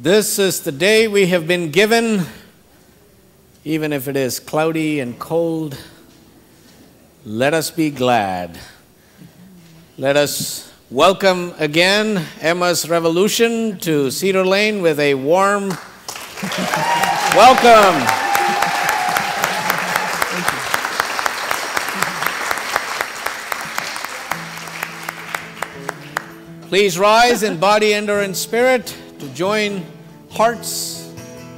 This is the day we have been given, even if it is cloudy and cold. Let us be glad. Let us welcome again Emma's Revolution to Cedar Lane with a warm welcome. Please rise in body and or in spirit to join hearts,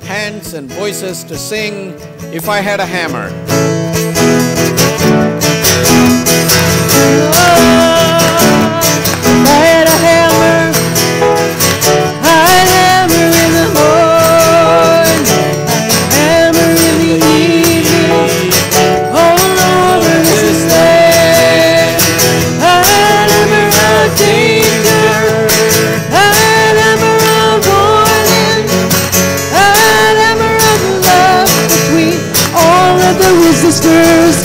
hands, and voices to sing If I Had a Hammer. If I had a hammer, I'd hammer in the morning, I'd hammer in the evening, all over this land. I'd hammer out danger, I'd hammer out warning, I'd hammer out love between all of the resistors.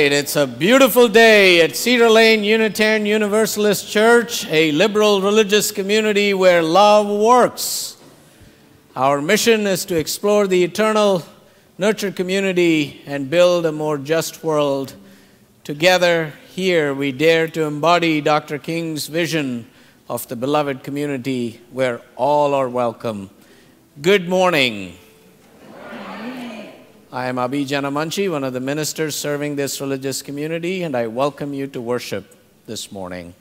It's a beautiful day at Cedar Lane Unitarian Universalist Church, a liberal religious community where love works. Our mission is to explore the eternal, nurture community, and build a more just world. Together, here, we dare to embody Dr. King's vision of the beloved community where all are welcome. Good morning. I am Abhi Janamanchi, one of the ministers serving this religious community, and I welcome you to worship this morning.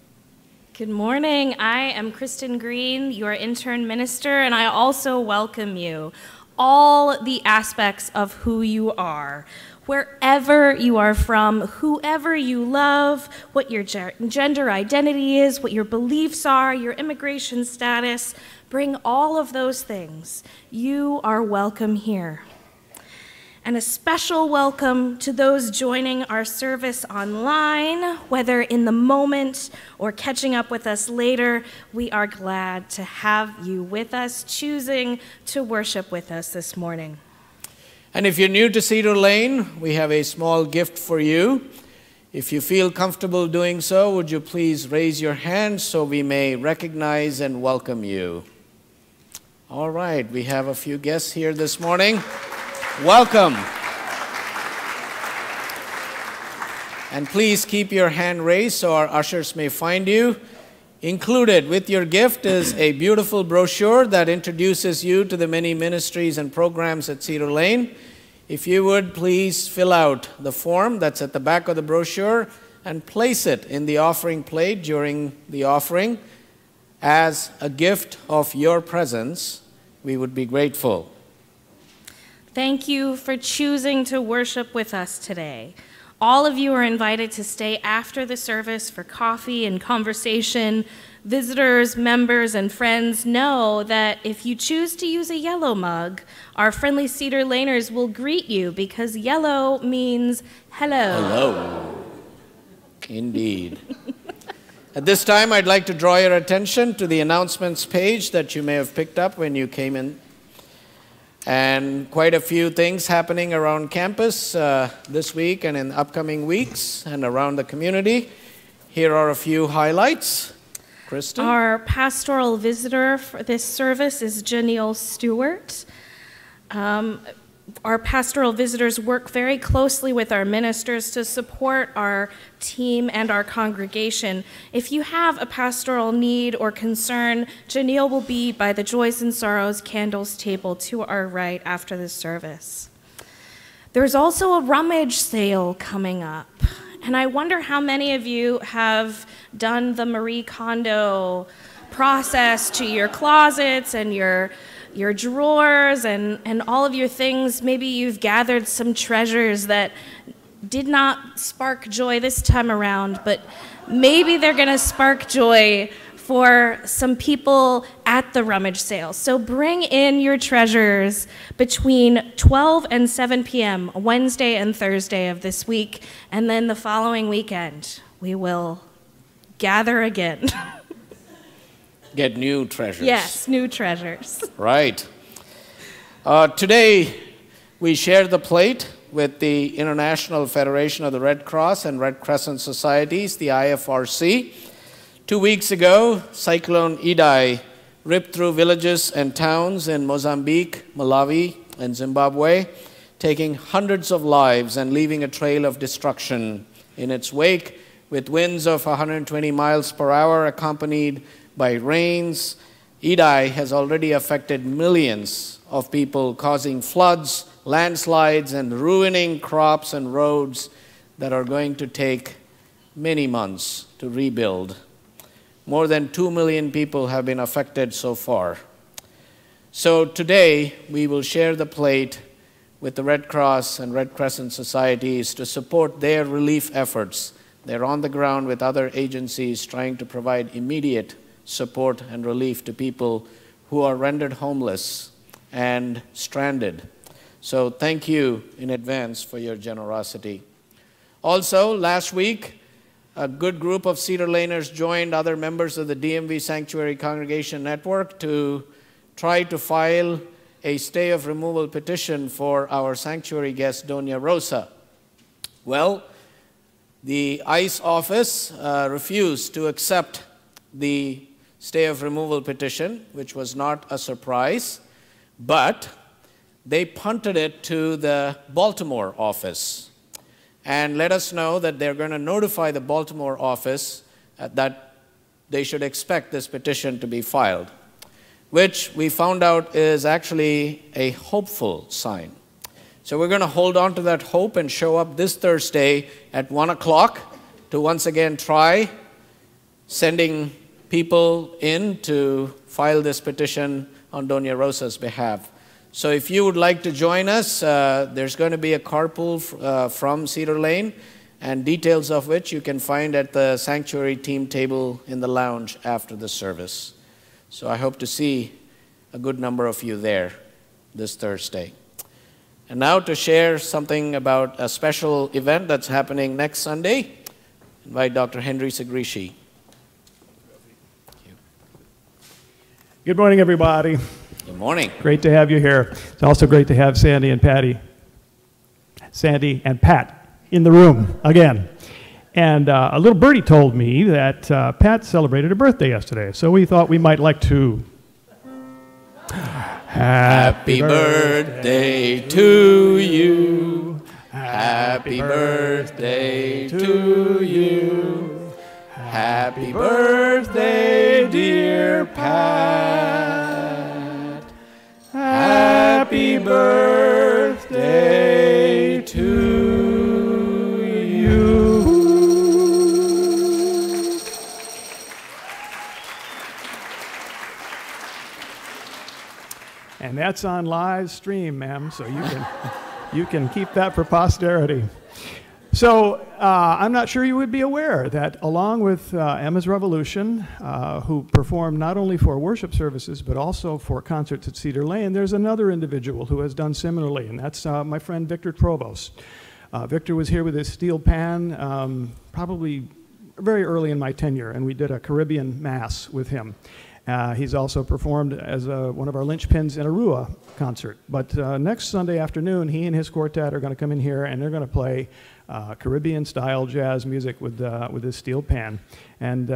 Good morning. I am Kristen Green, your intern minister, and I also welcome you, all the aspects of who you are. wherever you are from, whoever you love, what your gender identity is, what your beliefs are, your immigration status, bring all of those things. You are welcome here. And a special welcome to those joining our service online, whether in the moment or catching up with us later. We are glad to have you with us, choosing to worship with us this morning. And if you're new to Cedar Lane, we have a small gift for you. If you feel comfortable doing so, would you please raise your hand so we may recognize and welcome you? All right, we have a few guests here this morning. Welcome. And please keep your hand raised so our ushers may find you. Included with your gift is a beautiful brochure that introduces you to the many ministries and programs at Cedar Lane. If you would, please fill out the form that's at the back of the brochure and place it in the offering plate during the offering. As a gift of your presence, we would be grateful. Thank you for choosing to worship with us today. All of you are invited to stay after the service for coffee and conversation. Visitors, members, and friends know that if you choose to use a yellow mug, our friendly Cedar Laners will greet you because yellow means hello. Hello. Indeed. At this time, I'd like to draw your attention to the announcements page that you may have picked up when you came in. And quite a few things happening around campus this week and in upcoming weeks and around the community. Here are a few highlights. Kristen? Our pastoral visitor for this service is Janelle Stewart. Our pastoral visitors work very closely with our ministers to support our team and our congregation. If you have a pastoral need or concern, Janelle will be by the Joys and Sorrows candles table to our right after the service. There's also a rummage sale coming up, and I wonder how many of you have done the Marie Kondo process to your closets and your drawers and all of your things. Maybe you've gathered some treasures that did not spark joy this time around, but maybe they're going to spark joy for some people at the rummage sale. So bring in your treasures between 12 and 7 p.m. Wednesday and Thursday of this week, and then the following weekend we will gather again. Get new treasures. Yes, new treasures. Right. Today, we share the plate with the International Federation of the Red Cross and Red Crescent Societies, the IFRC. 2 weeks ago, Cyclone Idai ripped through villages and towns in Mozambique, Malawi, and Zimbabwe, taking hundreds of lives and leaving a trail of destruction in its wake, with winds of 120 miles per hour accompanied by rains. Idai has already affected millions of people, causing floods, landslides, and ruining crops and roads that are going to take many months to rebuild. More than 2 million people have been affected so far. So today, we will share the plate with the Red Cross and Red Crescent Societies to support their relief efforts. They're on the ground with other agencies trying to provide immediate support and relief to people who are rendered homeless and stranded. So thank you in advance for your generosity. Also, last week, a good group of Cedar Laners joined other members of the DMV Sanctuary Congregation Network to try to file a stay of removal petition for our sanctuary guest, Doña Rosa. Well, the ICE office refused to accept the stay of removal petition, which was not a surprise, but they punted it to the Baltimore office and let us know that they're going to notify the Baltimore office that they should expect this petition to be filed, which we found out is actually a hopeful sign. So we're going to hold on to that hope and show up this Thursday at 1 o'clock to once again try sending people in to file this petition on Doña Rosa's behalf. So if you would like to join us, there's going to be a carpool from Cedar Lane, and details of which you can find at the sanctuary team table in the lounge after the service. So I hope to see a good number of you there this Thursday. And now to share something about a special event that's happening next Sunday, invite Dr. Henry Sagrishi. Good morning, everybody. Good morning. Great to have you here. It's also great to have Sandy and Pat in the room again. And a little birdie told me that Pat celebrated a birthday yesterday, so we thought we might like to. Happy birthday to you. Happy birthday to you. Happy birthday, dear Pat. Happy birthday to you. And that's on live stream, ma'am, so you can keep that for posterity. So I'm not sure you would be aware that along with Emma's Revolution, who performed not only for worship services but also for concerts at Cedar Lane, there's another individual who has done similarly, and that's my friend Victor Provost. Victor was here with his steel pan probably very early in my tenure, and we did a Caribbean Mass with him. He's also performed as one of our linchpins in a Rua concert. But next Sunday afternoon, he and his quartet are going to come in here, and they're going to play Caribbean-style jazz music with his steel pan. And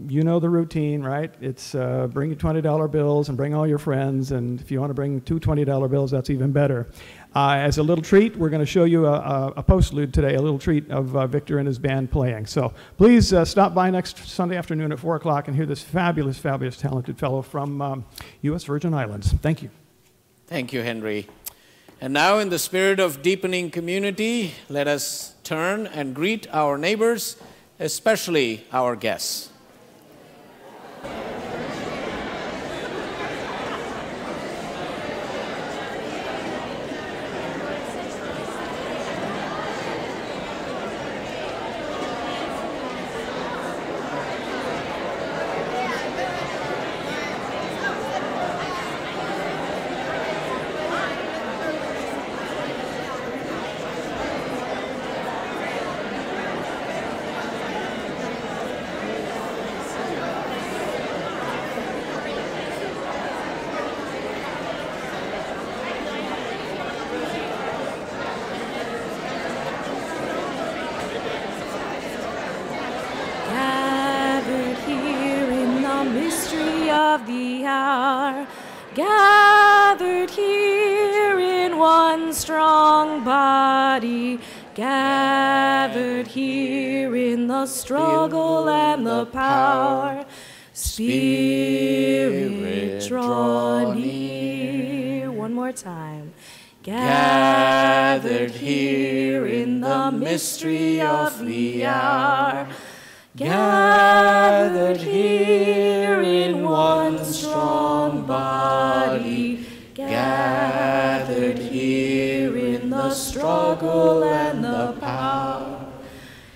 you know the routine, right? It's bring your $20 bills and bring all your friends, and if you want to bring two $20 bills, that's even better. As a little treat, we're going to show you a postlude today, a little treat of Victor and his band playing. So please stop by next Sunday afternoon at 4 o'clock and hear this fabulous, fabulous, talented fellow from U.S. Virgin Islands. Thank you. Thank you, Henry. And now, in the spirit of deepening community, let us turn and greet our neighbors, especially our guests. Of the hour, gathered here in one strong body, gathered here in the struggle and the power. Spirit, draw near. One more time. Gathered here in the mystery of the hour, gathered here in one strong body, gathered here in the struggle and the power.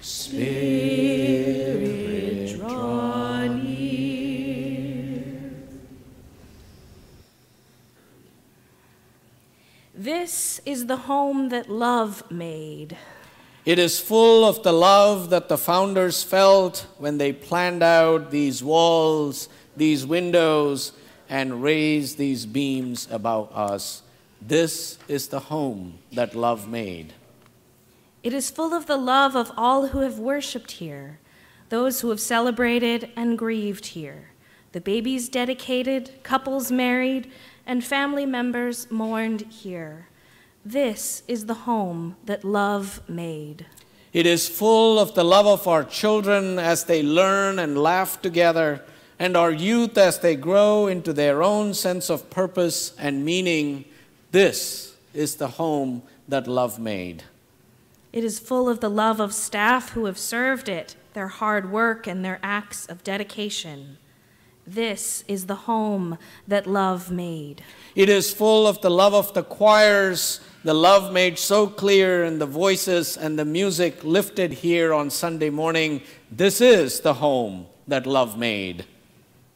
Spirit, draw near. This is the home that love made. It is full of the love that the founders felt when they planned out these walls, these windows, and raised these beams above us. This is the home that love made. It is full of the love of all who have worshiped here, those who have celebrated and grieved here, the babies dedicated, couples married, and family members mourned here. This is the home that love made. It is full of the love of our children as they learn and laugh together, and our youth as they grow into their own sense of purpose and meaning. This is the home that love made. It is full of the love of staff who have served it, their hard work and their acts of dedication. This is the home that love made. It is full of the love of the choirs, the love made so clear in the voices and the music lifted here on Sunday morning. This is the home that love made.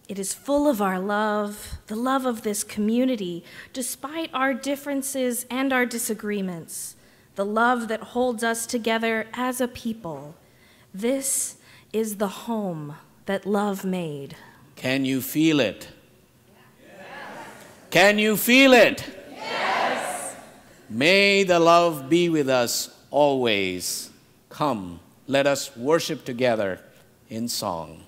It is full of our love, the love of this community, despite our differences and our disagreements, the love that holds us together as a people. This is the home that love made. Can you feel it? Yes. Can you feel it? Yes. May the love be with us always. Come, let us worship together in song.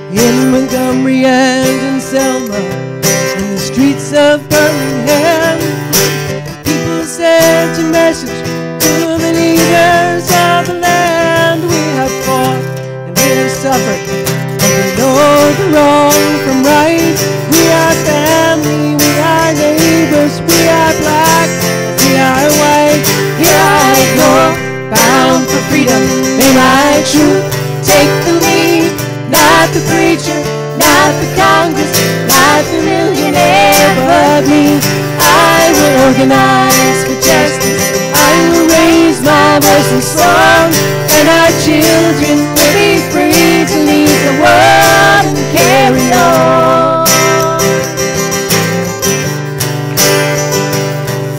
In Montgomery and in Selma, in the streets of Birmingham, people sent a message to the leaders of the land. We have fought and we have suffered, and we know the wrong from right. We are family, we are neighbors, we are black, we are white. Here I go, bound for freedom. May my truth take the lead. Not the preacher, not the Congress, not the millionaire, but me. I will organize for justice. I will raise my voice in song, and our children will be free to leave the world and carry on.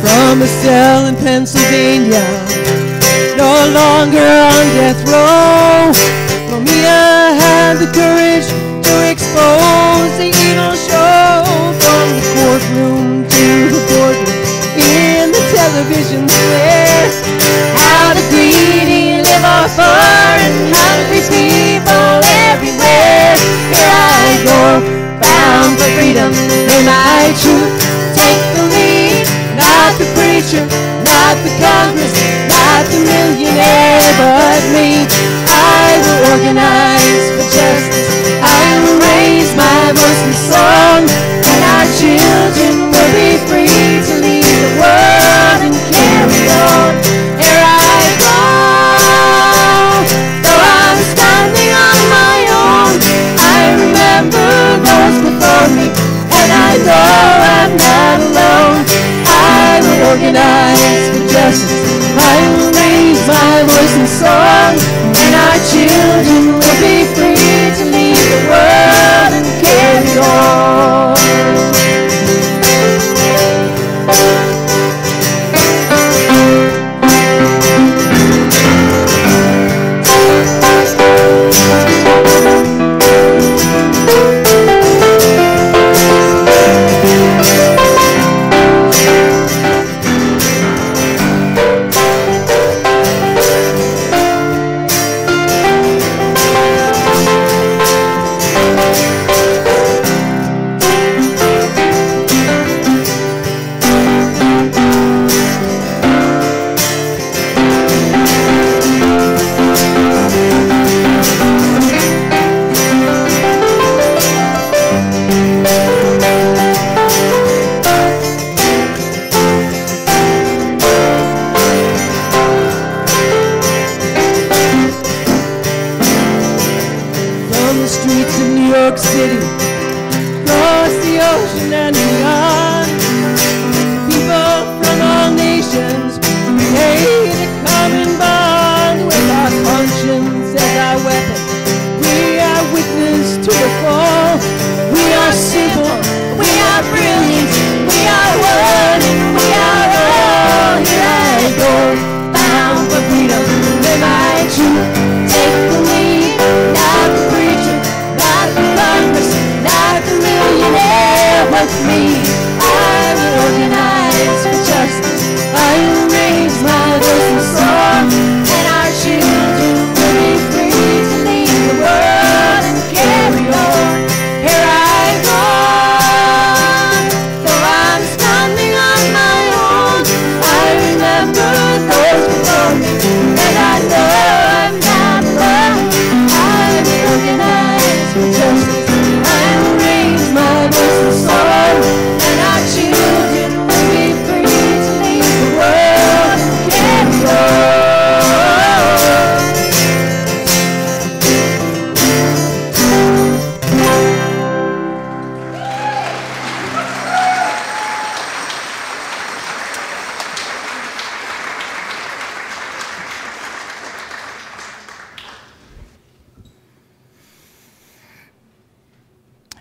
From a cell in Pennsylvania, no longer on death row, Romeo had the courage to expose the evil show. From the courtroom to the boardroom, in the television square, how the greedy live off foreign hungry people everywhere. Here I go, bound for freedom. May my truth take the lead. Not the preacher, not the Congress, not the millionaire, but me. I will organize for justice. I will raise my voice in song, and our children will be free to leave the world and carry on. Here I go, though I'm standing on my own. I remember those before me, and I know I'm not alone. I will organize for justice. I will raise my voice in song, and our children will be free to leave the world and carry on. with me.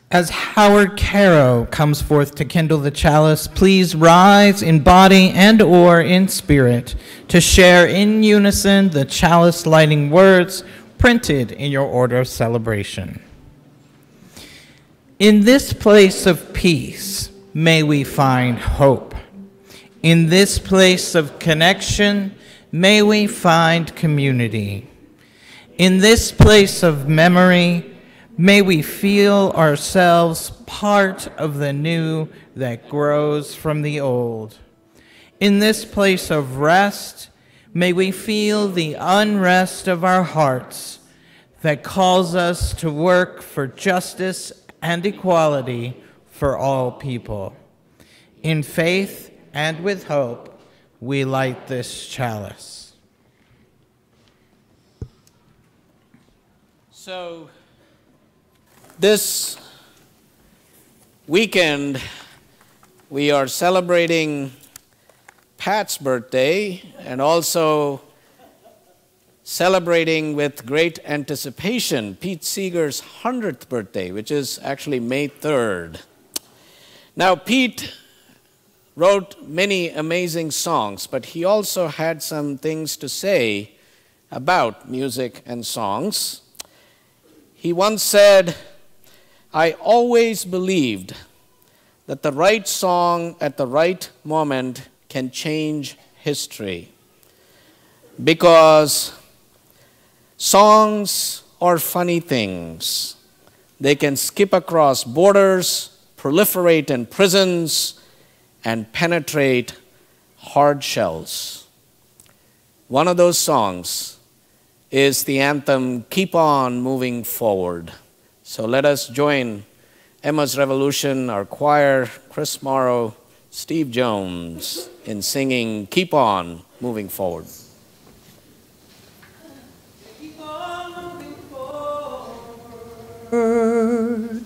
As Howard Caro comes forth to kindle the chalice, please rise in body and or in spirit to share in unison the chalice lighting words printed in your order of celebration. In this place of peace, may we find hope. In this place of connection, may we find community. In this place of memory, may we feel ourselves part of the new that grows from the old. In this place of rest, may we feel the unrest of our hearts that calls us to work for justice and equality for all people. In faith and with hope, we light this chalice. So, this weekend, we are celebrating Pat's birthday and also celebrating with great anticipation Pete Seeger's 100th birthday, which is actually May 3rd. Now, Pete wrote many amazing songs, but he also had some things to say about music and songs. He once said, "I always believed that the right song at the right moment can change history, because songs are funny things. They can skip across borders, proliferate in prisons, and penetrate hard shells." One of those songs is the anthem, "Keep On Moving Forward." So let us join Emma's Revolution, our choir, Chris Morrow, Steve Jones, in singing "Keep On Moving Forward." Keep on moving forward.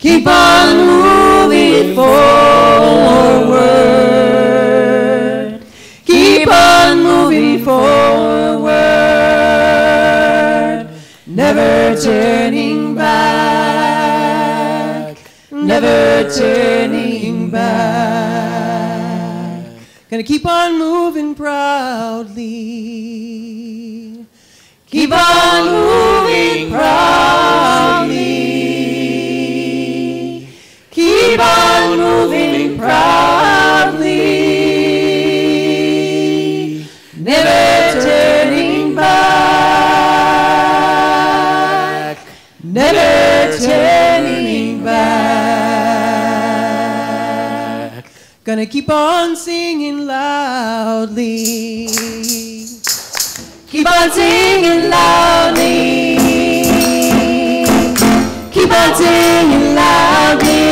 Keep on moving forward. Keep on moving forward. Never turning back. Never turning back. Gonna keep on moving proudly. Keep on moving proudly. Keep on moving proudly. Never turning back. Never turning back. Gonna keep on singing loudly. Keep on singing loudly. Keep on singing loudly.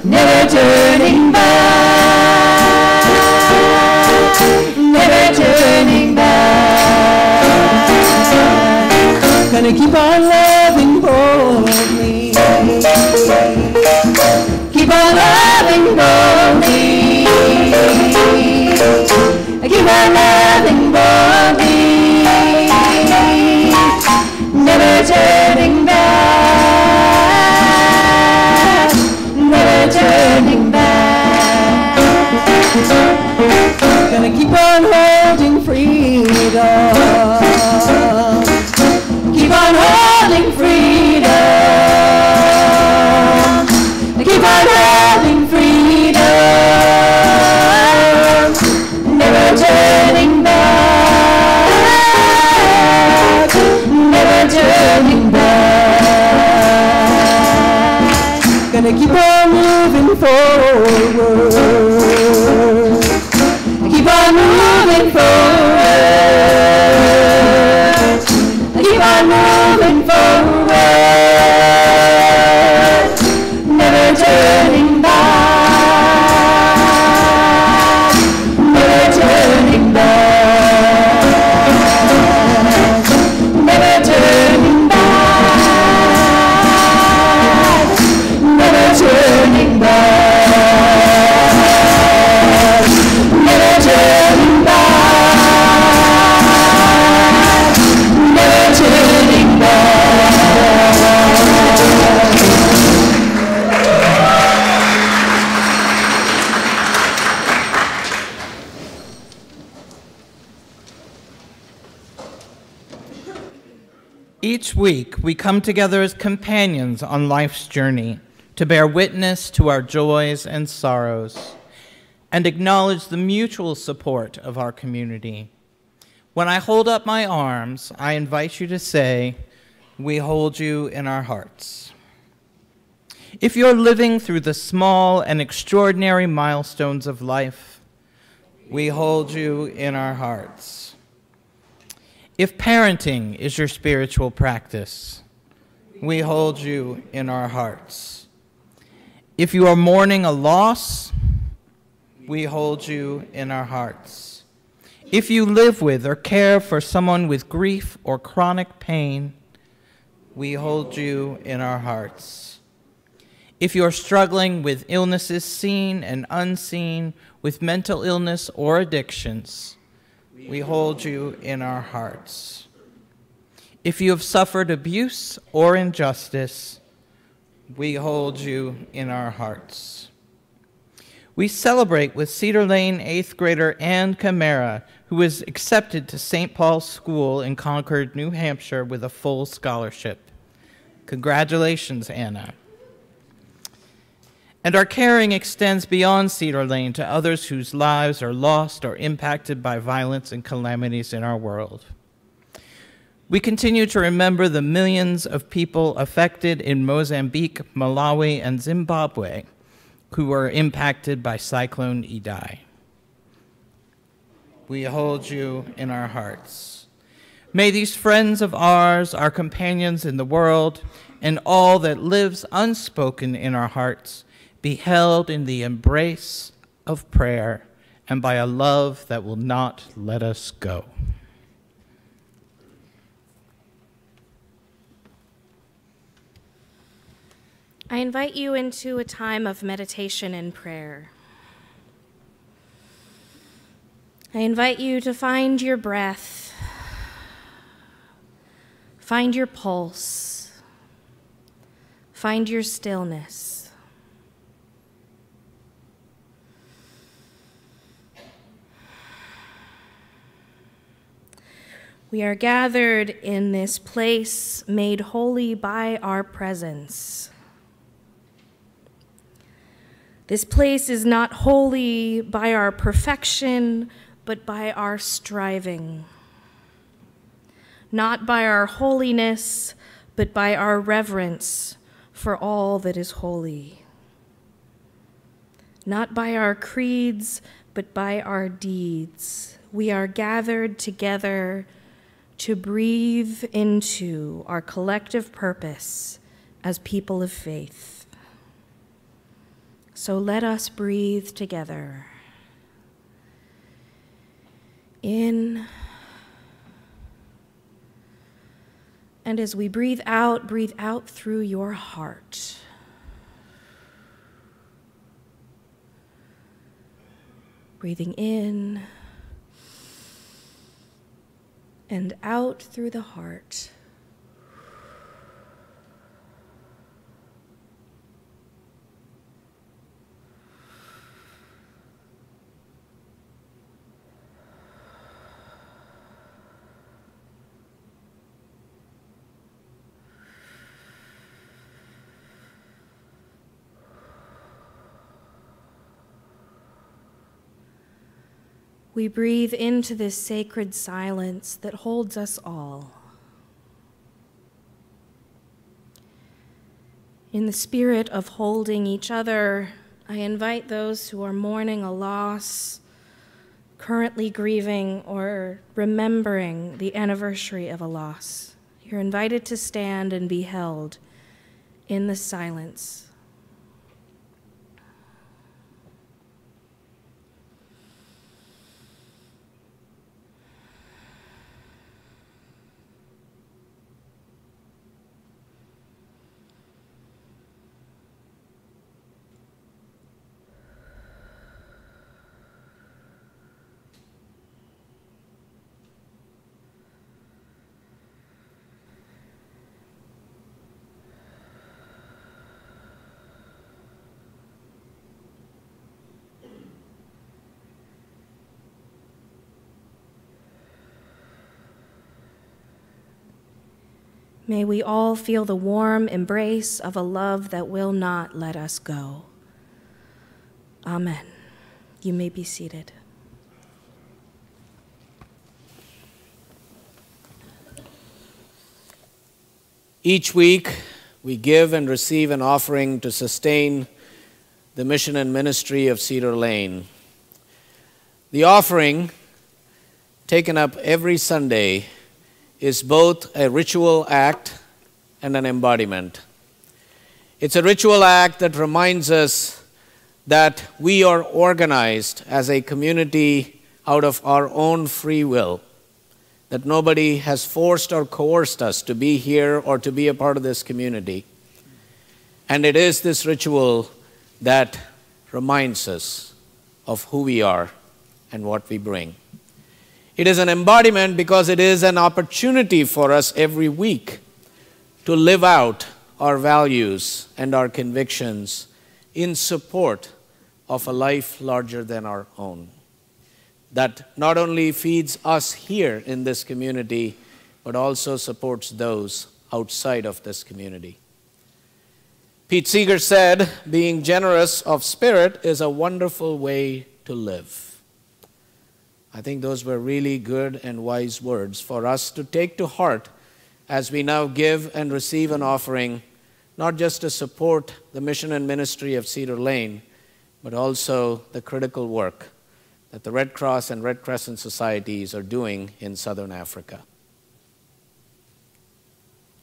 Never turning back. Never turning back. Gonna keep on loving boldly. Keep on loving boldly. Keep on loving boldly. Never turning back. Never turning back. Gonna keep on holding freedom. Keep on holding freedom. Keep on holding freedom. Never turning back. Never turning back. Gonna keep on moving forward. Keep on moving forward. Keep on moving forward. Never turning back. Never turning back. Never turning back. Never turning back. Never turning back. Each week, we come together as companions on life's journey to bear witness to our joys and sorrows and acknowledge the mutual support of our community. When I hold up my arms, I invite you to say, "We hold you in our hearts." If you're living through the small and extraordinary milestones of life, we hold you in our hearts. If parenting is your spiritual practice, we hold you in our hearts. If you are mourning a loss, we hold you in our hearts. If you live with or care for someone with grief or chronic pain, we hold you in our hearts. If you're struggling with illnesses seen and unseen, with mental illness or addictions, we hold you in our hearts. If you have suffered abuse or injustice, we hold you in our hearts. We celebrate with Cedar Lane 8th grader Ann Camara, who is accepted to St. Paul's School in Concord, New Hampshire with a full scholarship. Congratulations, Anna. And our caring extends beyond Cedar Lane to others whose lives are lost or impacted by violence and calamities in our world. We continue to remember the millions of people affected in Mozambique, Malawi, and Zimbabwe who were impacted by Cyclone Idai. We hold you in our hearts. May these friends of ours, our companions in the world, and all that lives unspoken in our hearts be held in the embrace of prayer and by a love that will not let us go. I invite you into a time of meditation and prayer. I invite you to find your breath, find your pulse, find your stillness. We are gathered in this place made holy by our presence. This place is not holy by our perfection, but by our striving. Not by our holiness, but by our reverence for all that is holy. Not by our creeds, but by our deeds. We are gathered together to breathe into our collective purpose as people of faith. So let us breathe together. In, and as we breathe out through your heart. Breathing in and out through the heart. We breathe into this sacred silence that holds us all. In the spirit of holding each other, I invite those who are mourning a loss, currently grieving, or remembering the anniversary of a loss. You're invited to stand and be held in the silence. May we all feel the warm embrace of a love that will not let us go. Amen. You may be seated. Each week, we give and receive an offering to sustain the mission and ministry of Cedar Lane. The offering, taken up every Sunday, is both a ritual act and an embodiment. It's a ritual act that reminds us that we are organized as a community out of our own free will, that nobody has forced or coerced us to be here or to be a part of this community. And it is this ritual that reminds us of who we are and what we bring. It is an embodiment because it is an opportunity for us every week to live out our values and our convictions in support of a life larger than our own, that not only feeds us here in this community, but also supports those outside of this community. Pete Seeger said, being generous of spirit is a wonderful way to live. I think those were really good and wise words for us to take to heart as we now give and receive an offering, not just to support the mission and ministry of Cedar Lane, but also the critical work that the Red Cross and Red Crescent societies are doing in southern Africa.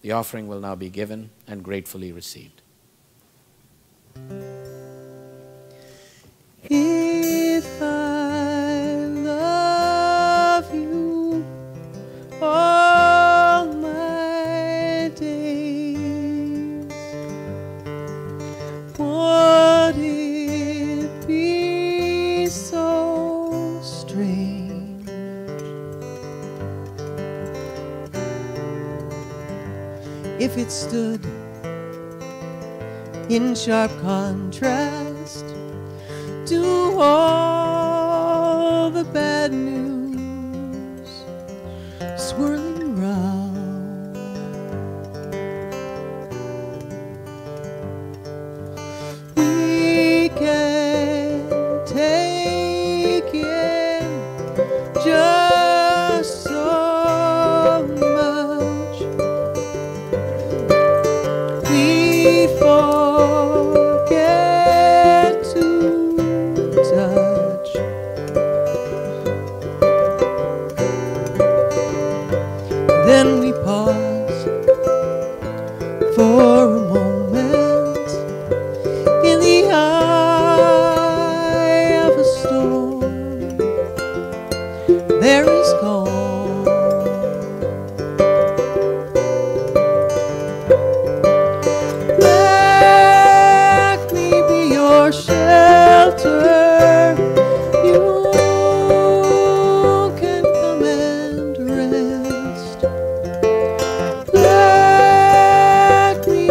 The offering will now be given and gratefully received. If I love you all my days, would it be so strange if it stood in sharp contrast to all the bad news swirling round? We can take in just so much. We forget to touch. Then we pause for a moment in the eye of a storm. There is calm. Let me be your shelter. You can come and rest. Let me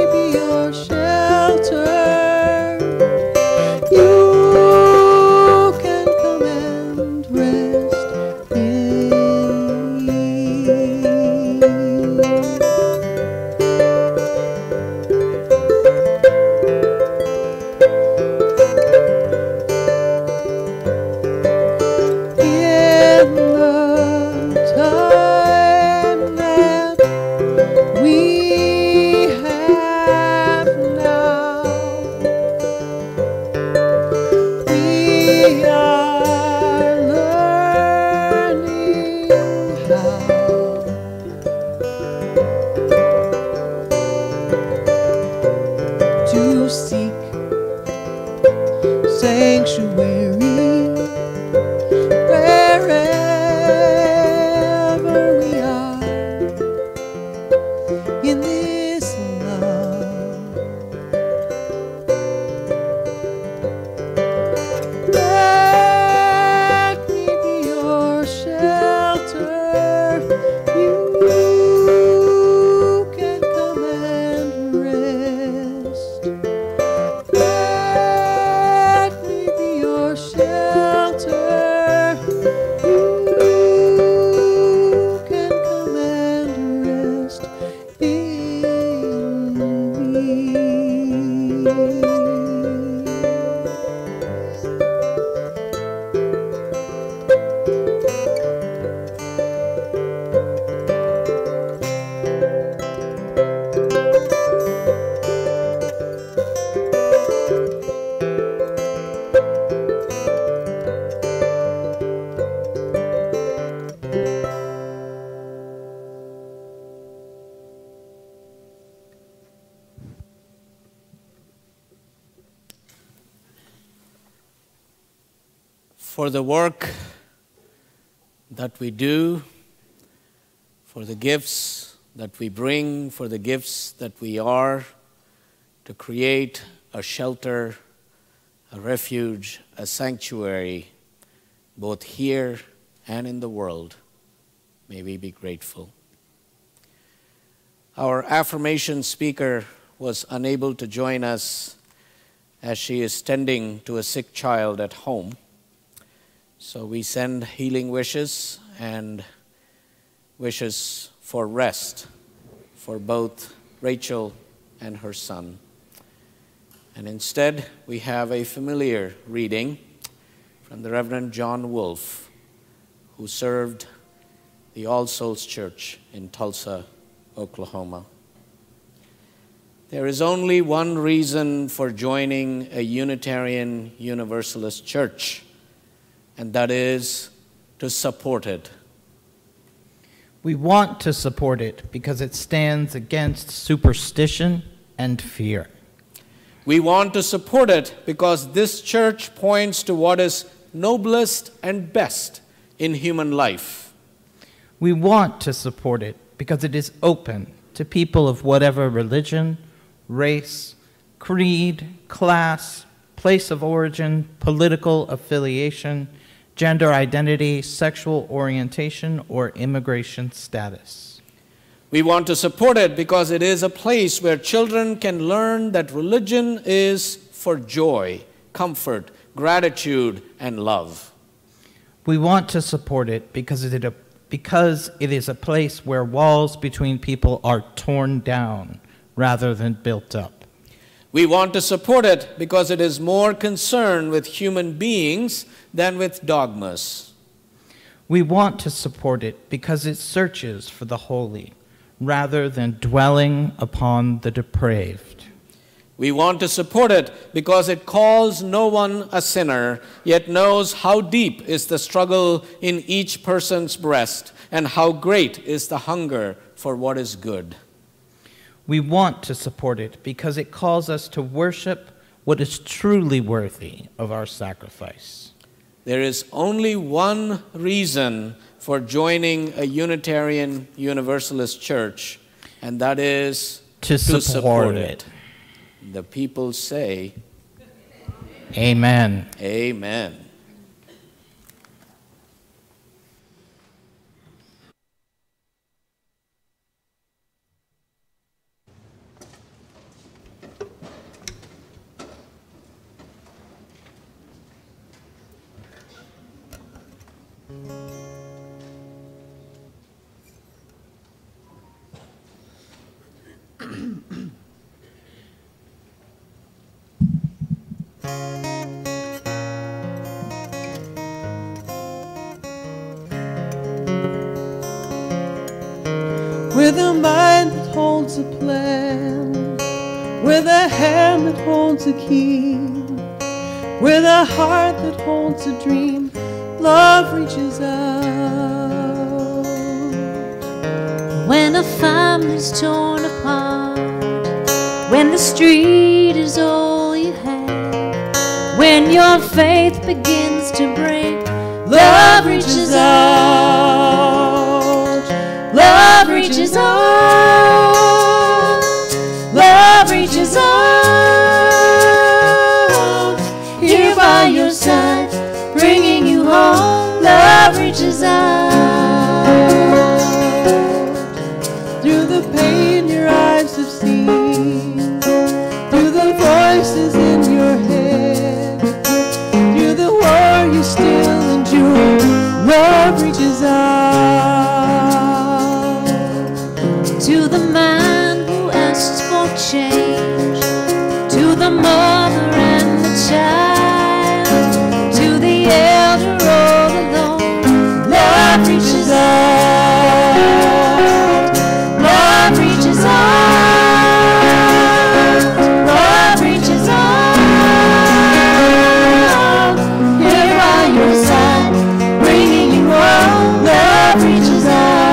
for the work that we do, for the gifts that we bring, for the gifts that we are, to create a shelter, a refuge, a sanctuary, both here and in the world. May we be grateful. Our affirmation speaker was unable to join us as she is tending to a sick child at home. So we send healing wishes and wishes for rest for both Rachel and her son. And instead, we have a familiar reading from the Reverend John Wolfe, who served the All Souls Church in Tulsa, Oklahoma. There is only one reason for joining a Unitarian Universalist church, and that is to support it. We want to support it because it stands against superstition and fear. We want to support it because this church points to what is noblest and best in human life. We want to support it because it is open to people of whatever religion, race, creed, class, place of origin, political affiliation, gender identity, sexual orientation, or immigration status. We want to support it because it is a place where children can learn that religion is for joy, comfort, gratitude, and love. We want to support it because it is a place where walls between people are torn down rather than built up. We want to support it because it is more concerned with human beings than with dogmas. We want to support it because it searches for the holy rather than dwelling upon the depraved. We want to support it because it calls no one a sinner, yet knows how deep is the struggle in each person's breast and how great is the hunger for what is good. We want to support it because it calls us to worship what is truly worthy of our sacrifice. There is only one reason for joining a Unitarian Universalist church, and that is to support it. The people say, Amen. Amen. With a mind that holds a plan, with a hand that holds a key, with a heart that holds a dream, love reaches out. When a family's torn apart, when the street is all you have, when your faith begins to break, love reaches out. Love reaches out. Love reaches out. Here by your side, bringing you home. Love reaches out. Through the pain your eyes have seen, through the voices in your head, through the war you still endure, love reaches out. To the man who asks for change, to the mother and the child, to the elder all alone, love reaches out. Love reaches out. Love reaches out. Here by your side, bringing you home, love reaches out.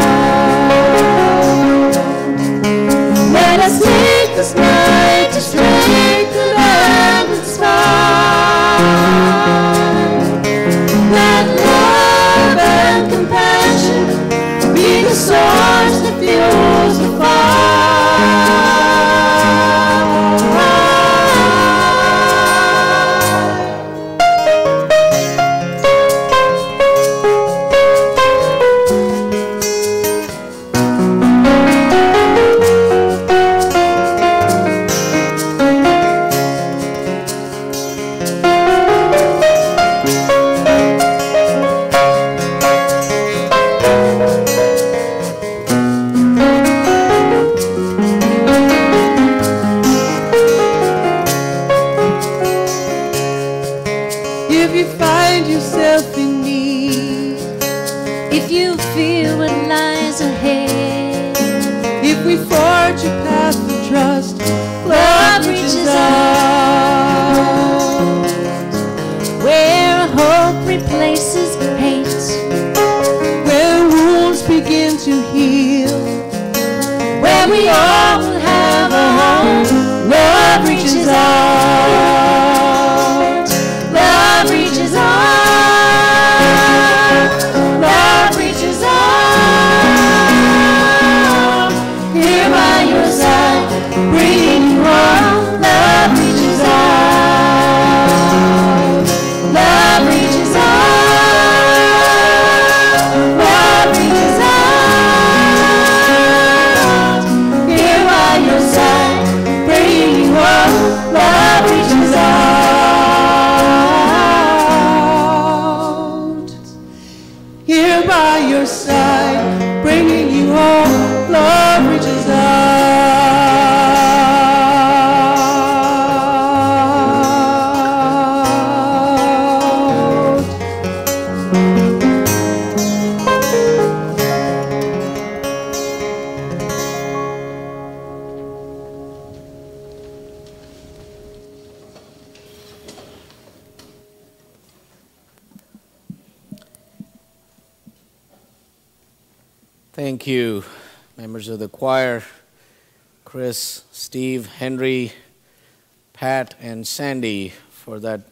Let us take this night to strengthen and inspire. Thank you, members of the choir, Chris, Steve, Henry, Pat, and Sandy, for that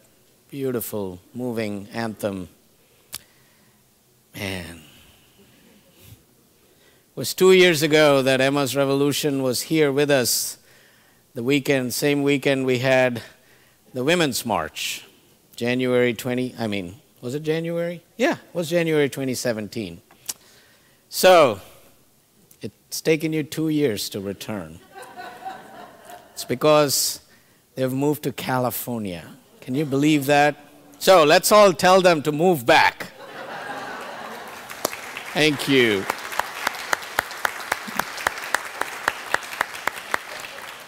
beautiful, moving anthem. Man. It was 2 years ago that Emma's Revolution was here with us. Same weekend we had the Women's March, was it January? Yeah, it was January 2017. So, it's taken you 2 years to return. It's because they've moved to California. Can you believe that? So, let's all tell them to move back. Thank you.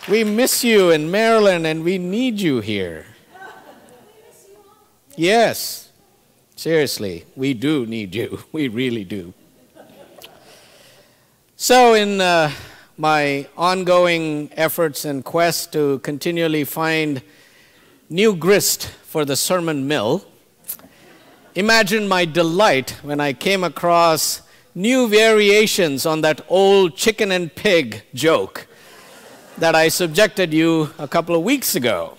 We miss you in Maryland and we need you here. Yes, seriously, we do need you. We really do. So in my ongoing efforts and quest to continually find new grist for the sermon mill, imagine my delight when I came across new variations on that old chicken and pig joke that I subjected you a couple of weeks ago.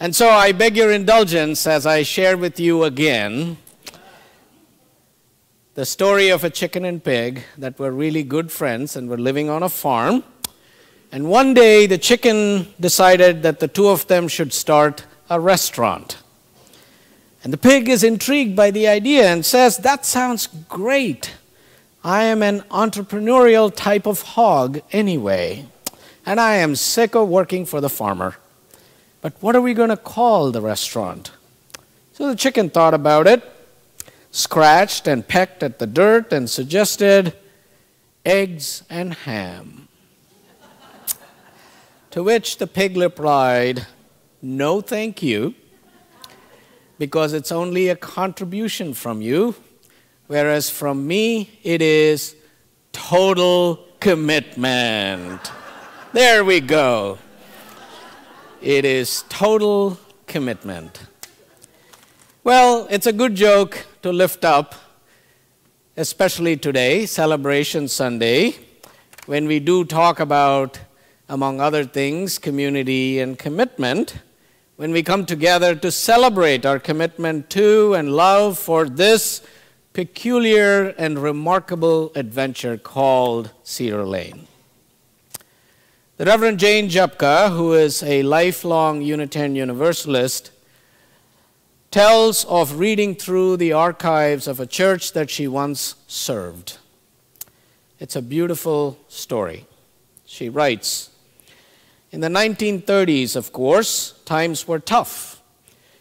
And so I beg your indulgence as I share with you again the story of a chicken and pig that were really good friends and were living on a farm. And one day the chicken decided that the two of them should start a restaurant. And the pig is intrigued by the idea and says, "That sounds great. I am an entrepreneurial type of hog anyway, and I am sick of working for the farmer. But what are we going to call the restaurant?" So the chicken thought about it, scratched and pecked at the dirt, and suggested eggs and ham. To which the pig replied, "No, thank you, because it's only a contribution from you, whereas from me it is total commitment." There we go. It is total commitment. Well, it's a good joke to lift up, especially today, Celebration Sunday, when we do talk about, among other things, community and commitment, when we come together to celebrate our commitment to and love for this peculiar and remarkable adventure called Cedar Lane. The Reverend Jane Jepka, who is a lifelong Unitarian Universalist, tells of reading through the archives of a church that she once served. It's a beautiful story. She writes, "In the 1930s, of course, times were tough.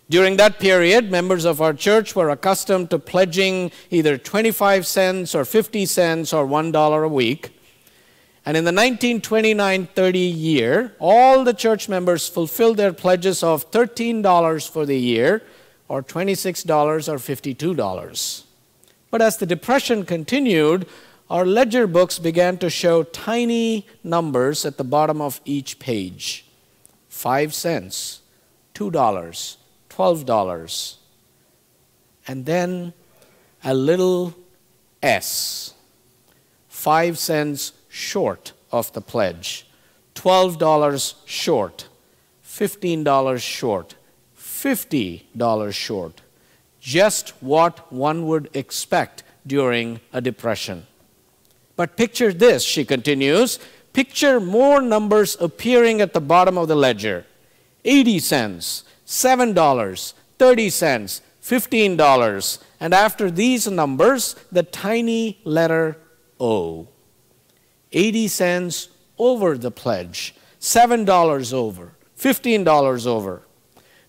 During that period, members of our church were accustomed to pledging either 25 cents or 50 cents or $1 a week. And in the 1929-30 year, all the church members fulfilled their pledges of $13 for the year, or $26 or $52. But as the Depression continued, our ledger books began to show tiny numbers at the bottom of each page. 5 cents, $2, $12, and then a little S, 5 cents short of the pledge, $12 short, $15 short, $50 short, just what one would expect during a depression. But picture this," she continues, "picture more numbers appearing at the bottom of the ledger. 80 cents, $7, 30 cents, $15, and after these numbers, the tiny letter O. 80 cents over the pledge, $7 over, $15 over.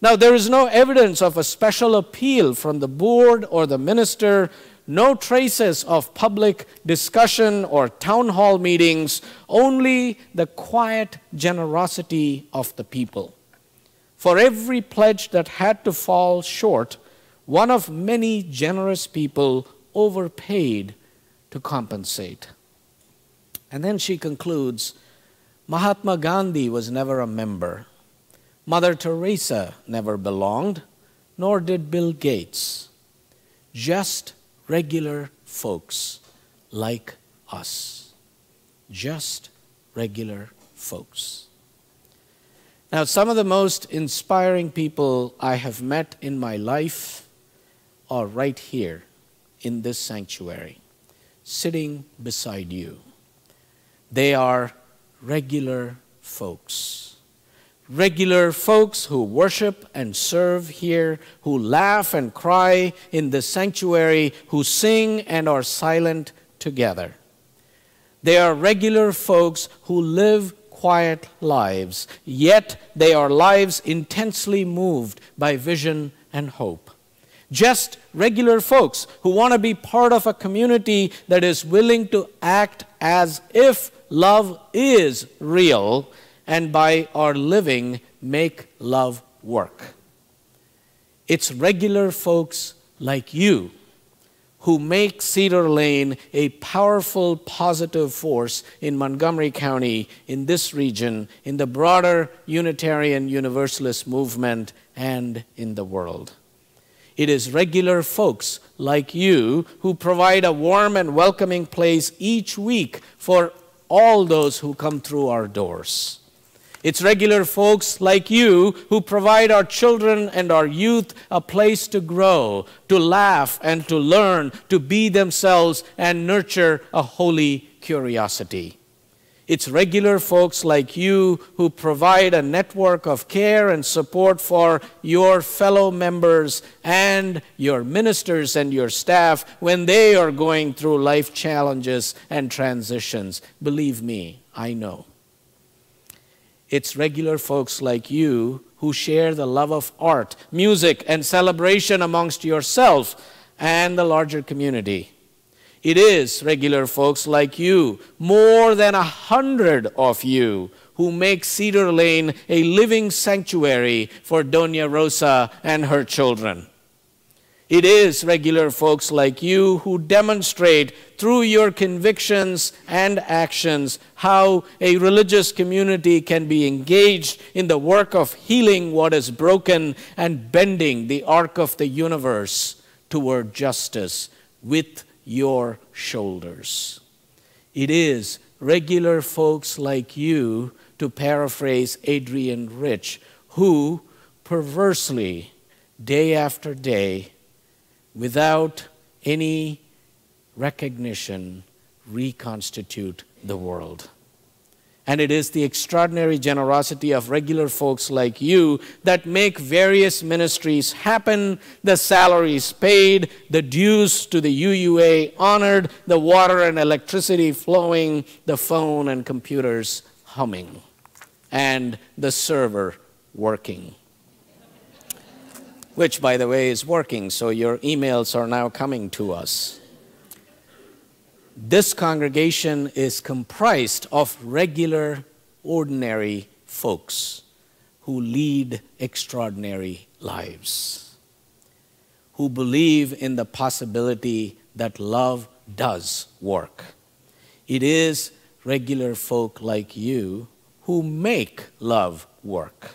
Now, there is no evidence of a special appeal from the board or the minister, no traces of public discussion or town hall meetings, only the quiet generosity of the people. For every pledge that had to fall short, one of many generous people overpaid to compensate." And then she concludes, "Mahatma Gandhi was never a member. Mother Teresa never belonged, nor did Bill Gates. Just regular folks like us. Just regular folks. Now, some of the most inspiring people I have met in my life are right here in this sanctuary, sitting beside you. They are regular folks. Regular folks who worship and serve here, who laugh and cry in the sanctuary, who sing and are silent together. They are regular folks who live quiet lives, yet they are lives intensely moved by vision and hope. Just regular folks who want to be part of a community that is willing to act as if love is real, and by our living, make love work. It's regular folks like you who make Cedar Lane a powerful, positive force in Montgomery County, in this region, in the broader Unitarian Universalist movement, and in the world. It is regular folks like you who provide a warm and welcoming place each week for all those who come through our doors. It's regular folks like you who provide our children and our youth a place to grow, to laugh and to learn, to be themselves and nurture a holy curiosity. It's regular folks like you who provide a network of care and support for your fellow members and your ministers and your staff when they are going through life challenges and transitions. Believe me, I know. It's regular folks like you who share the love of art, music, and celebration amongst yourself and the larger community. It is regular folks like you, more than 100 of you, who make Cedar Lane a living sanctuary for Doña Rosa and her children. It is regular folks like you who demonstrate through your convictions and actions how a religious community can be engaged in the work of healing what is broken and bending the arc of the universe toward justice with your shoulders. It is regular folks like you, to paraphrase Adrian Rich, who perversely, day after day, without any recognition, reconstitute the world. And it is the extraordinary generosity of regular folks like you that make various ministries happen, the salaries paid, the dues to the UUA honored, the water and electricity flowing, the phone and computers humming, and the server working. Which, by the way, is working, so your emails are now coming to us. This congregation is comprised of regular, ordinary folks who lead extraordinary lives, who believe in the possibility that love does work. It is regular folk like you who make love work.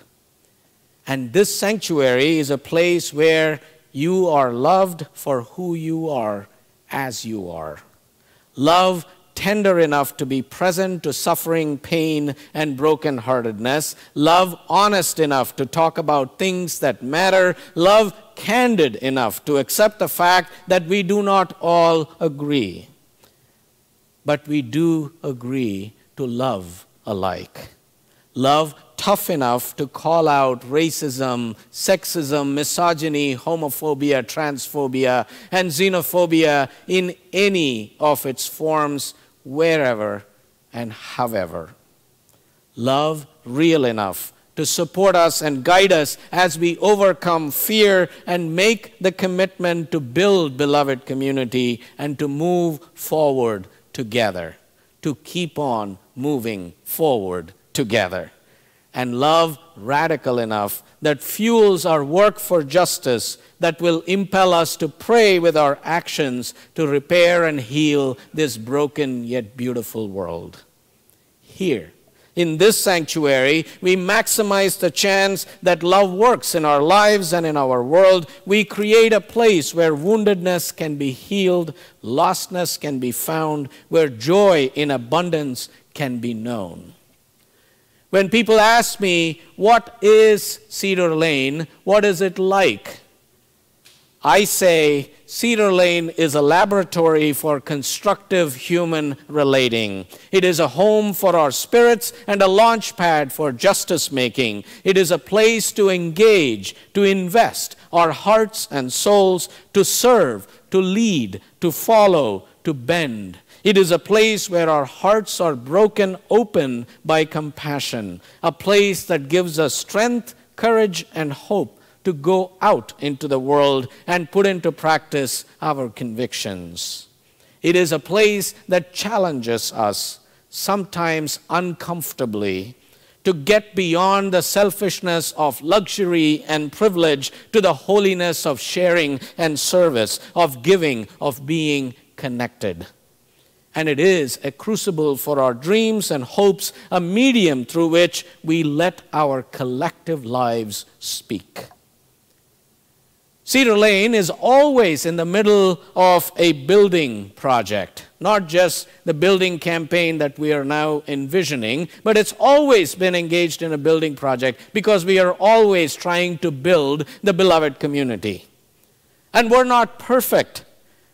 And this sanctuary is a place where you are loved for who you are, as you are. Love tender enough to be present to suffering, pain, and brokenheartedness. Love honest enough to talk about things that matter. Love candid enough to accept the fact that we do not all agree. But we do agree to love alike. Love tough enough to call out racism, sexism, misogyny, homophobia, transphobia, and xenophobia in any of its forms, wherever and however. Love real enough to support us and guide us as we overcome fear and make the commitment to build beloved community and to move forward together, to keep on moving forward together. And love radical enough that fuels our work for justice, that will impel us to pray with our actions to repair and heal this broken yet beautiful world. Here, In this sanctuary, we maximize the chance that love works in our lives and in our world. We create a place where woundedness can be healed, lostness can be found, where joy in abundance can be known. When people ask me, what is Cedar Lane? What is it like? I say, Cedar Lane is a laboratory for constructive human relating. It is a home for our spirits and a launch pad for justice making. It is a place to engage, to invest our hearts and souls, to serve, to lead, to follow, to bend. It is a place where our hearts are broken open by compassion, a place that gives us strength, courage, and hope to go out into the world and put into practice our convictions. It is a place that challenges us, sometimes uncomfortably, to get beyond the selfishness of luxury and privilege to the holiness of sharing and service, of giving, of being connected. And it is a crucible for our dreams and hopes, a medium through which we let our collective lives speak. Cedar Lane is always in the middle of a building project, not just the building campaign that we are now envisioning, but it's always been engaged in a building project because we are always trying to build the beloved community. And we're not perfect.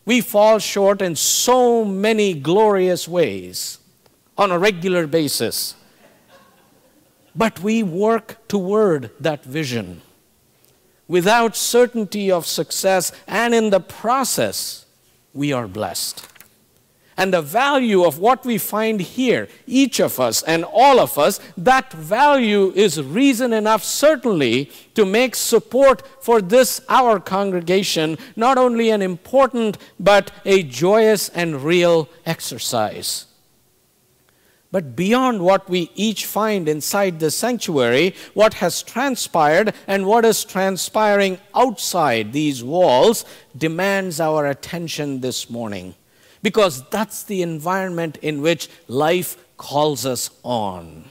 We fall short in so many glorious ways on a regular basis. But we work toward that vision. Without certainty of success, and in the process, we are blessed. And the value of what we find here, each of us and all of us, that value is reason enough certainly to make support for this, our congregation, not only an important but a joyous and real exercise. But beyond what we each find inside the sanctuary, what has transpired and what is transpiring outside these walls demands our attention this morning. Because that's the environment in which life calls us on.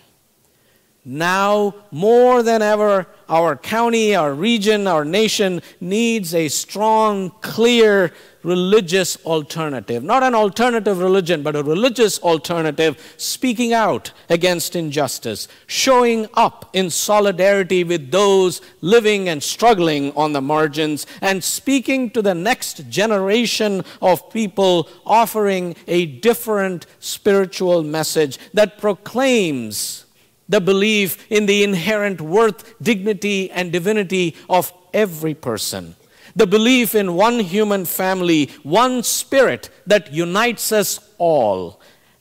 Now, more than ever, our county, our region, our nation needs a strong, clear, religious alternative. Not an alternative religion, but a religious alternative speaking out against injustice, showing up in solidarity with those living and struggling on the margins, and speaking to the next generation of people, offering a different spiritual message that proclaims the belief in the inherent worth, dignity, and divinity of every person. The belief in one human family, one spirit that unites us all,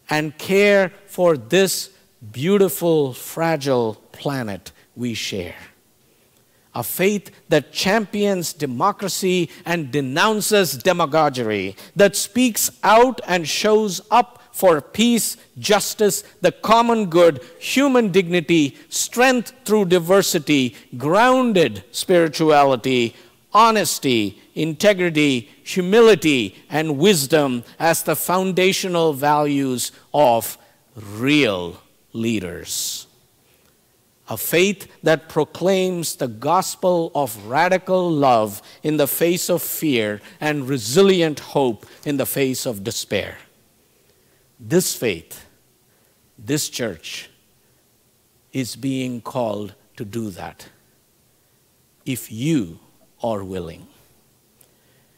and care for this beautiful, fragile planet we share. A faith that champions democracy and denounces demagoguery, that speaks out and shows up for peace, justice, the common good, human dignity, strength through diversity, grounded spirituality, honesty, integrity, humility, and wisdom as the foundational values of real leaders. A faith that proclaims the gospel of radical love in the face of fear and resilient hope in the face of despair. This faith, this church, is being called to do that, if you are willing.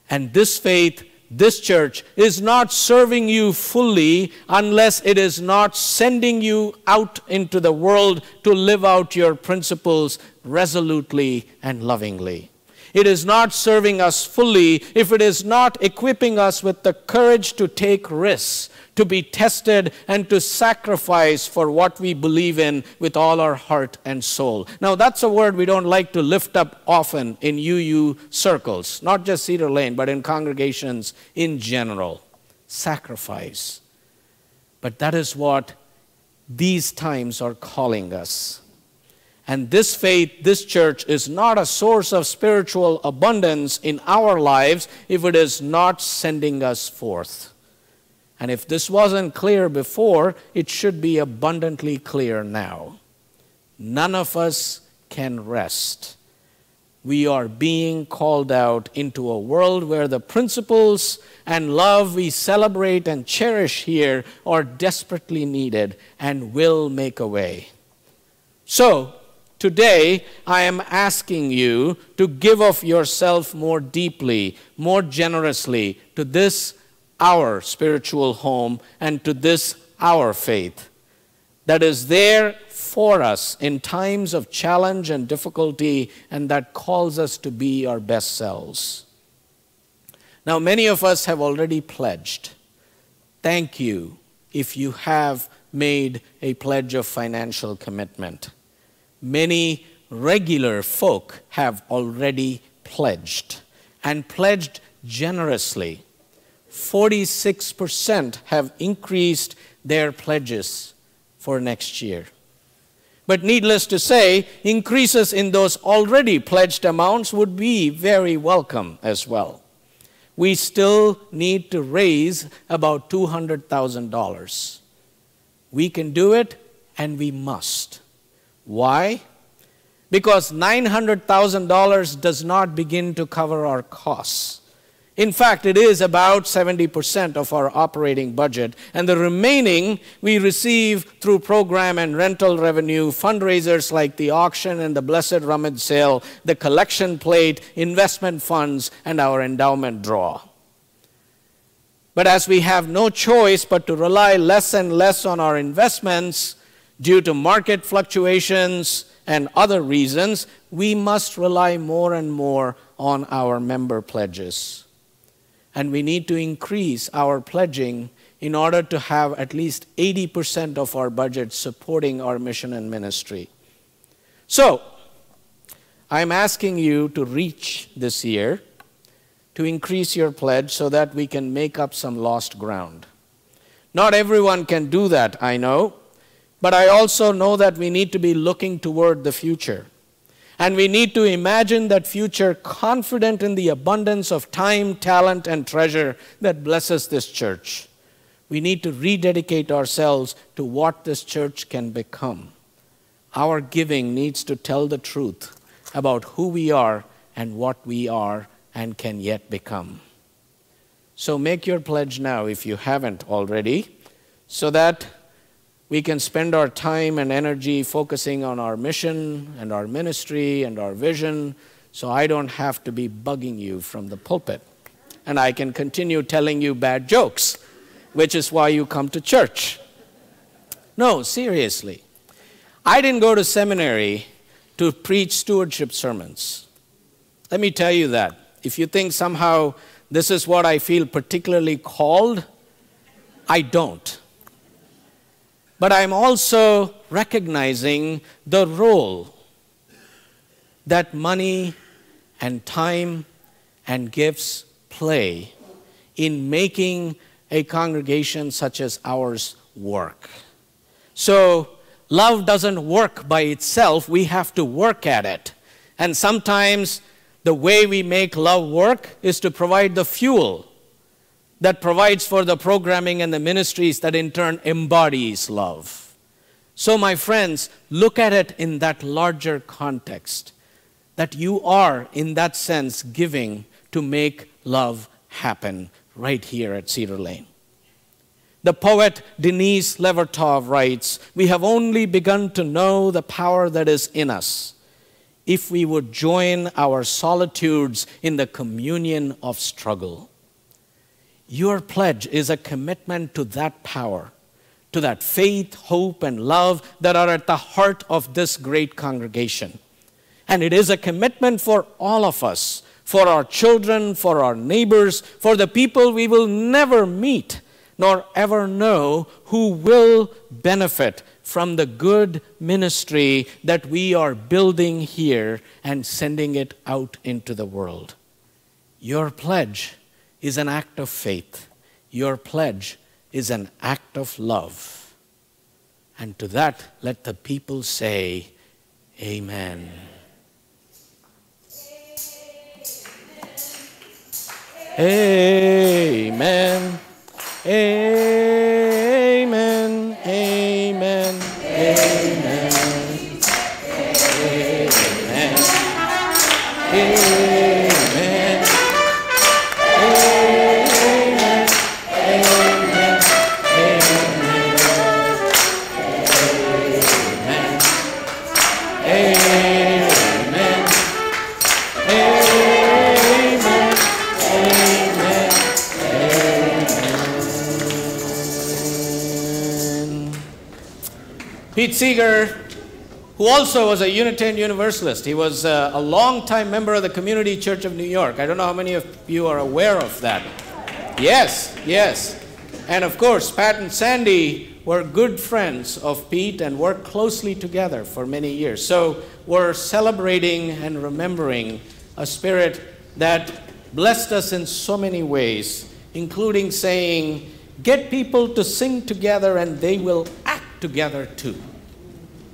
And this faith, this church, is not serving you fully unless it is not sending you out into the world to live out your principles resolutely and lovingly. It is not serving us fully if it is not equipping us with the courage to take risks, to be tested, and to sacrifice for what we believe in with all our heart and soul. Now, that's a word we don't like to lift up often in UU circles, not just Cedar Lane, but in congregations in general. Sacrifice. But that is what these times are calling us. And this faith, this church, is not a source of spiritual abundance in our lives if it is not sending us forth. And if this wasn't clear before, it should be abundantly clear now. None of us can rest. We are being called out into a world where the principles and love we celebrate and cherish here are desperately needed and will make a way. So, today, I am asking you to give of yourself more deeply, more generously to this, our spiritual home, and to this, our faith, that is there for us in times of challenge and difficulty, and that calls us to be our best selves. Now, many of us have already pledged. Thank you if you have made a pledge of financial commitment. Many regular folk have already pledged, and pledged generously. 46% have increased their pledges for next year. But needless to say, increases in those already pledged amounts would be very welcome as well. We still need to raise about $200,000. We can do it, and we must. Why? Because $900,000 does not begin to cover our costs. In fact, it is about 70% of our operating budget, and the remaining we receive through program and rental revenue, fundraisers like the auction and the Blessed Rummage Sale, the collection plate, investment funds, and our endowment draw. But as we have no choice but to rely less and less on our investments due to market fluctuations and other reasons, we must rely more and more on our member pledges. And we need to increase our pledging in order to have at least 80% of our budget supporting our mission and ministry. So, I'm asking you to reach this year to increase your pledge so that we can make up some lost ground. Not everyone can do that, I know, but I also know that we need to be looking toward the future. And we need to imagine that future confident in the abundance of time, talent, and treasure that blesses this church. We need to rededicate ourselves to what this church can become. Our giving needs to tell the truth about who we are and what we are and can yet become. So make your pledge now if you haven't already, so that we can spend our time and energy focusing on our mission and our ministry and our vision, so I don't have to be bugging you from the pulpit. And I can continue telling you bad jokes, which is why you come to church. No, seriously. I didn't go to seminary to preach stewardship sermons. Let me tell you that. If you think somehow this is what I feel particularly called, I don't. But I'm also recognizing the role that money and time and gifts play in making a congregation such as ours work. So love doesn't work by itself. We have to work at it. And sometimes the way we make love work is to provide the fuel that provides for the programming and the ministries that in turn embodies love. So my friends, look at it in that larger context, that you are, in that sense, giving to make love happen right here at Cedar Lane. The poet Denise Levertov writes, "We have only begun to know the power that is in us if we would join our solitudes in the communion of struggle." Your pledge is a commitment to that power, to that faith, hope, and love that are at the heart of this great congregation. And it is a commitment for all of us, for our children, for our neighbors, for the people we will never meet nor ever know who will benefit from the good ministry that we are building here and sending it out into the world. Your pledge is an act of faith. Your pledge is an act of love. And to that, let the people say, Amen. Amen. Amen. Amen. Amen. Amen. Amen. Amen. Amen. Pete Seeger, who also was a Unitarian Universalist. He was a long-time member of the Community Church of New York. I don't know how many of you are aware of that. Yes, yes. And of course, Pat and Sandy were good friends of Pete and worked closely together for many years. So we're celebrating and remembering a spirit that blessed us in so many ways, including saying, get people to sing together and they will act together too.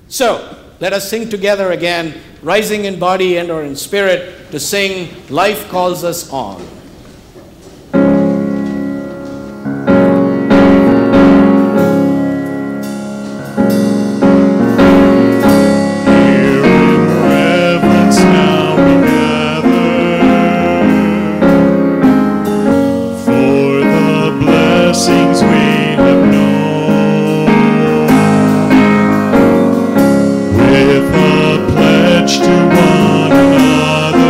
So, let us sing together again, rising in body and or in spirit, to sing Life Calls Us On. To one another.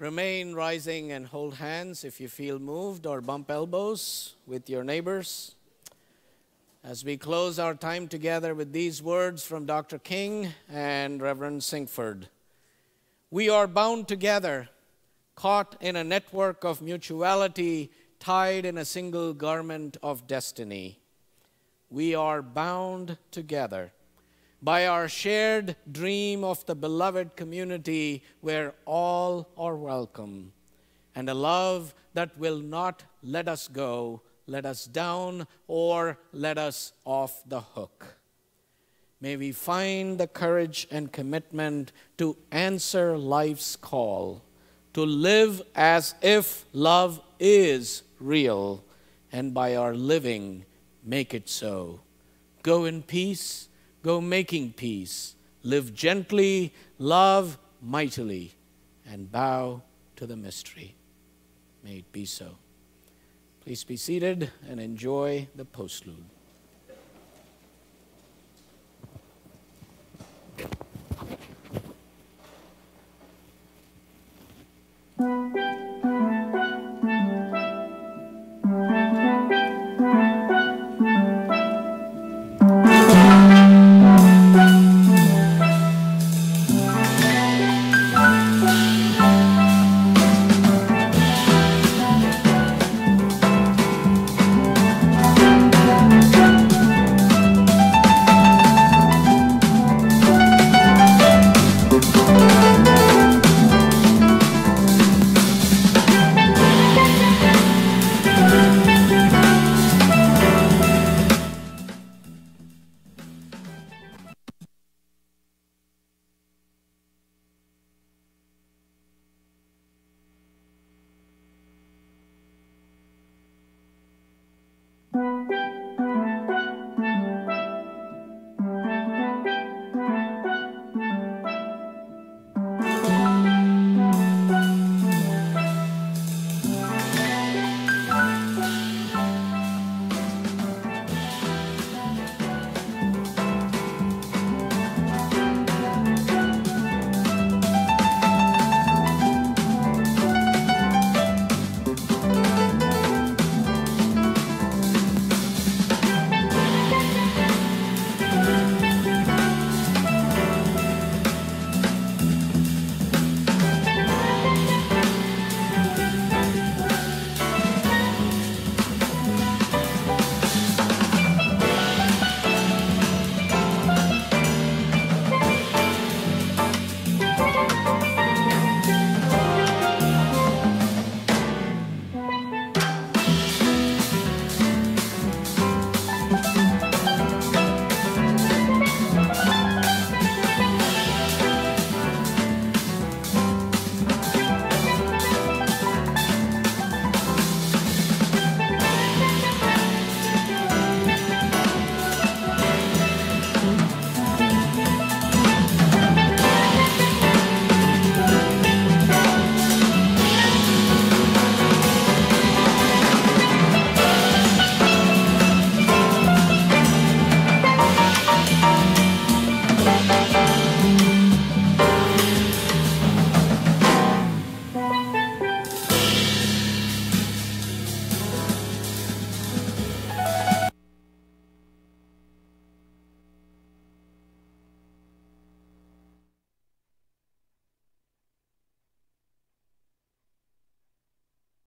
Remain rising and hold hands if you feel moved, or bump elbows with your neighbors. As we close our time together with these words from Dr. King and Reverend Sinkford. We are bound together, caught in a network of mutuality, tied in a single garment of destiny. We are bound together by our shared dream of the beloved community where all are welcome, and a love that will not let us go, let us down, or let us off the hook. May we find the courage and commitment to answer life's call, to live as if love is real, and by our living, make it so. Go in peace. Go making peace, live gently, love mightily, and bow to the mystery. May it be so. Please be seated and enjoy the postlude.